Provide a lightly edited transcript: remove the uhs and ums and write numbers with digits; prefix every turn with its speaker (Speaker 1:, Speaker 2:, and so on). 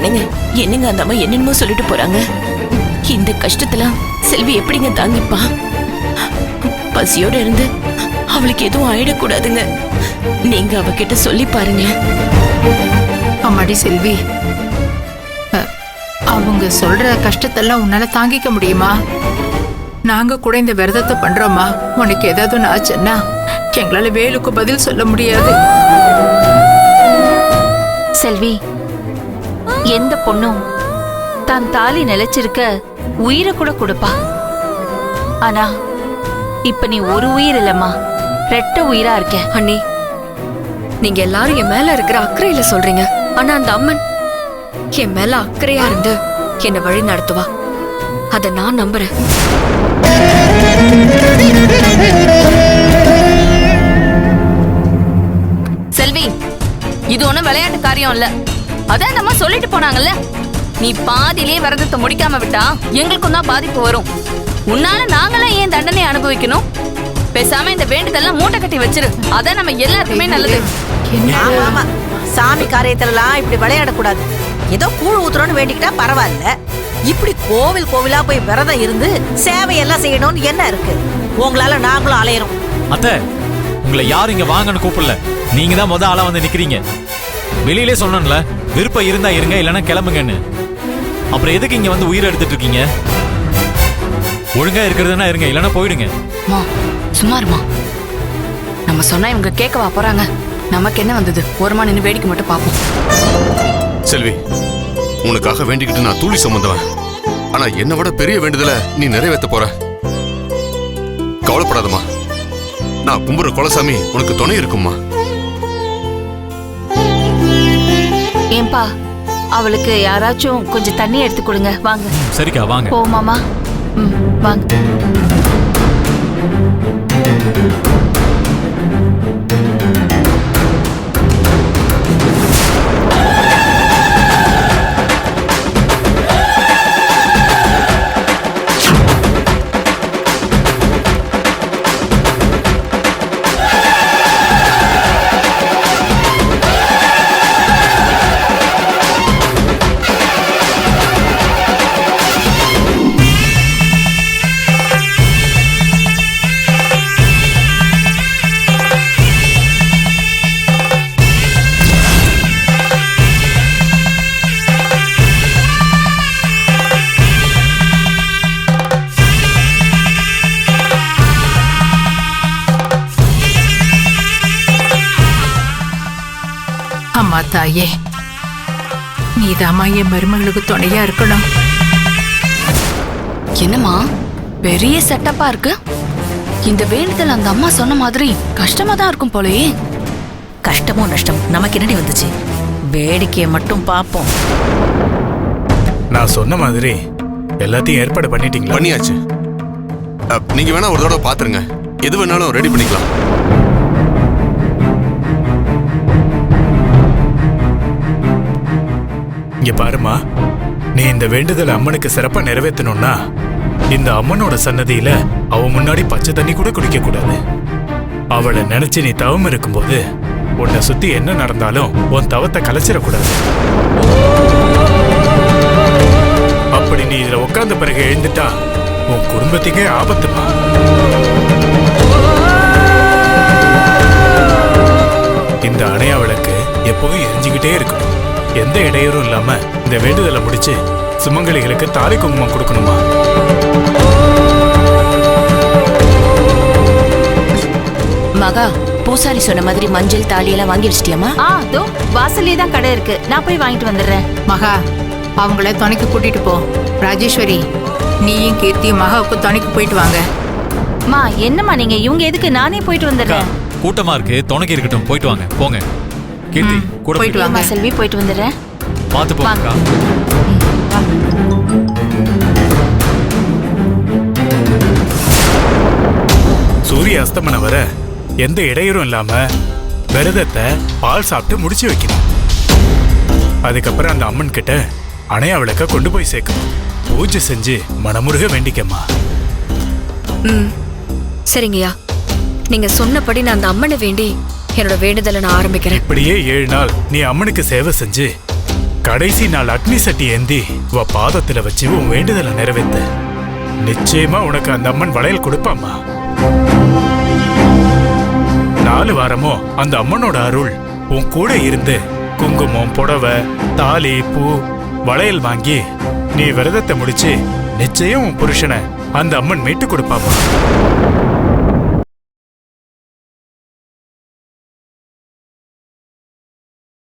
Speaker 1: என்னங்க என்னங்க அந்த அம்மா என்னென்னமோ சொல்லிட்டு போறாங்க. இந்த கஷ்டத்தெல்லாம் செல்வி எப்படிங்க தாங்கிப்பா? பசியோட இருந்து அவளுக்கு எதுவும் ஆயிடக்கூடாதுங்க. நீங்க அவகிட்ட சொல்லி பாருங்க.
Speaker 2: அம்மாடி செல்வி, அவங்க சொல்ற கஷ்டத்தெல்லாம் உன்னால தாங்கிக்க முடியுமா? நாங்க கூட இந்த விரதத்தை பண்றோமா. உனக்கு ஏதாவது ஆச்சுன்னா எங்களால வேலுக்கு பதில் சொல்ல முடியாது.
Speaker 3: செல்வி, எந்த பொண்ணும் தான் தாலி நிலைச்சிருக்க உயிரை கூட கொடுப்பா. ஆனா இப்ப நீ ஒரு உயிர் இல்லம்மா, 2 உயிரா இருக்க.
Speaker 4: அண்ணி, நீங்க எல்லாரும் என் மேல இருக்கிற அக்கறையில சொல்றீங்க. ஆனா அந்த அம்மன் என் மேல அக்கறையா இருந்து என்னை வழி நடத்துவா. அத நான் நம்புறேன்.
Speaker 3: செல்வி, இது ஒண்ணும் விளையாட்டு காரியம் இல்ல. அதான் நம்ம சொல்லிட்டு போனாங்கல்ல, நீ பாதியிலே விரதத்தை முடிக்காம விட்டா எங்களுக்கும் தான் பாதிப்பு வரும். உன்னால நாங்களாம் ஏன் தண்டனை அனுபவிக்கணும்? பேசாம இந்த வேண்டுதெல்லாம் மூட்டை கட்டி வச்சிரு. அதான் நம்ம எல்லாருக்குமே நல்லது.
Speaker 5: ஆமா ஆமா, சாமி காரியத்திலலாம் இப்படி விளையாடக்கூடாது. ஏதோ கூழ் ஊத்துறோன்னு வேண்டிக்கிட்டா பரவாயில்ல. இப்படி கோவில் கோவிலா போய் விரதம் இருந்து சேவையெல்லாம் செய்யணும்னு என்ன இருக்கு? உங்களால நாங்களும் அலையிறோம்.
Speaker 6: அத்தை, உங்களை யாரும் இங்க வாங்கன்னு கூப்பிடல. நீங்க தான் முத ஆளா வந்து நிக்கிறீங்க. வெளியிலே சொன்னோம்ல, விருப்பம் இருந்தா இருங்க, இல்லைன்னா கிளம்புங்கன்னு. அப்புறம் எதுக்கு இங்க வந்து உயிரை எடுத்துட்டு இருக்கீங்க? ஒழுங்கா இருக்கிறதுனா இருங்க, இல்லைன்னா போயிடுங்க.
Speaker 3: சும்மாருமா, நம்ம சொன்னா இவங்க கேட்கவா போறாங்க? நமக்கு என்ன வந்தது? ஓரமா நின்று வேடிக்கை மட்டும் பார்ப்போம்.
Speaker 7: செல்வி, உனக்காக வேண்டிக்கிட்டு நான் தூளி சுமந்தவன். ஆனா என்னை விட பெரிய வேண்டுதலை நீ நிறைவேற்ற போற. கவலைப்படாதம்மா, நான் கும்புற குலசாமி உனக்கு துணை இருக்கும்மா.
Speaker 3: ஏன்பா, அவளுக்கு யாராச்சும் கொஞ்சம் தண்ணி எடுத்து கொடுங்க. வாங்க.
Speaker 6: சரிக்கா, வாங்க.
Speaker 3: ஓ மாமா, வாங்க.
Speaker 2: அம்மா தாயே, நீதாம்மா என் மருமகளுக்கு துணையா இருக்கணும்.
Speaker 3: என்னம்மா பெரிய செட்டப்பா இருக்கு? இந்த வேண்டுதல் அந்த அம்மா சொன்ன மாதிரி கஷ்டமா தான் இருக்கும் போலயே.
Speaker 5: கஷ்டமோ நஷ்டம் நமக்கு என்னடி வந்துச்சு? வேடிக்கையை மட்டும் பார்ப்போம்.
Speaker 8: நான் சொன்ன மாதிரி எல்லாத்தையும் ஏற்பாடு பண்ணிட்டீங்களா?
Speaker 7: பண்ணியாச்சு. நீங்க வேணா ஒரு தடவை பாத்துருங்க. எது வேணாலும் ரெடி பண்ணிக்கலாம்.
Speaker 8: இங்க பாருமா, நீ இந்த வேண்டுதல் அம்மனுக்கு சிறப்பா நிறைவேற்றணும்னா இந்த அம்மனோட சன்னதியில அவ முன்னாடி பச்சை தண்ணி கூட குடிக்க கூடாது. அவளை நினைச்சு நீ தவம் இருக்கும்போது உன்னை சுத்தி என்ன நடந்தாலும் உன் தவத்தை கலைச்சிடக்கூடாது. அப்படி நீ இதுல உட்கார்ந்த பிறகு எழுந்துட்டா உன் குடும்பத்துக்கே ஆபத்துமா. இந்த அணையா விளக்கு எப்பவும் எரிஞ்சுக்கிட்டே இருக்கணும். எந்த இடையூறும் இல்லாம இந்த வேண்டுதலை முடிச்சு சுமங்கலிகளுக்கு தாலி குங்குமம் கொடுக்கணுமா.
Speaker 1: மகா, பூசாரி சொன்ன மாதிரி மஞ்சள் தாலி எல்லாம் வாங்கி வச்சிட்டியாமா?
Speaker 3: அதோ வாசல்லே தான் கடை இருக்கு. நான் போய் வாங்கிட்டு வந்துடுறேன்.
Speaker 2: மகா, அவங்கள துணைக்கு கூட்டிட்டு போ. ராஜேஸ்வரி, நீயும் கீர்த்தியும் மகாவுக்கு துணைக்கு போயிட்டு வாங்க.
Speaker 3: மா, என்னம்மா நீங்க? இவங்க எதுக்கு? நானே போயிட்டு வந்துடுறேன்.
Speaker 6: கூட்டமா இருக்கு, துணைக்கு இருக்கட்டும். போயிட்டு வாங்க, போங்க. கீர்த்தி கூட
Speaker 2: போயிட்டு வாங்க.
Speaker 3: செல்வி, போயிட்டு வந்துடுறேன்.
Speaker 6: பார்த்து போங்க.
Speaker 8: சூரிய அஸ்தமனம் வர எந்த இடையூறும் இல்லாம விரதத்தை பால் சாப்பிட்டு முடிச்சு வைக்கணும். அதுக்கப்புறம் அந்த அம்மன் கிட்ட அணையா விளக்க கொண்டு போய் சேர்க்கணும். பூஜை செஞ்சு மனமுருக வேண்டிக்கம்மா.
Speaker 4: சரிங்கய்யா, நீங்க சொன்னபடி நான் அந்த அம்மனை வேண்டி என்னோட வேண்டுதலை நான் ஆரம்பிக்கிறேன்.
Speaker 8: இப்படியே 7 நாள் நீ அம்மனுக்கு சேவை செஞ்சு கடைசி நாள் அக்னி சட்டி ஏந்தி உன் பாதத்துல வச்சு உன் வேண்டுதலை நிறைவேத்து. நிச்சயமா உனக்கு அந்த அம்மன் வளையல் கொடுப்பாம்மா. 4 வாரமோ அந்த அம்மனோட அருள் உன் கூட இருந்து குங்குமம், புடவை, தாலி, பூ, வளையல் வாங்கி நீ விரதத்தை முடிச்சு நிச்சயம் உன் புருஷனை அந்த அம்மன் மீட்டு கொடுப்பாம்மா.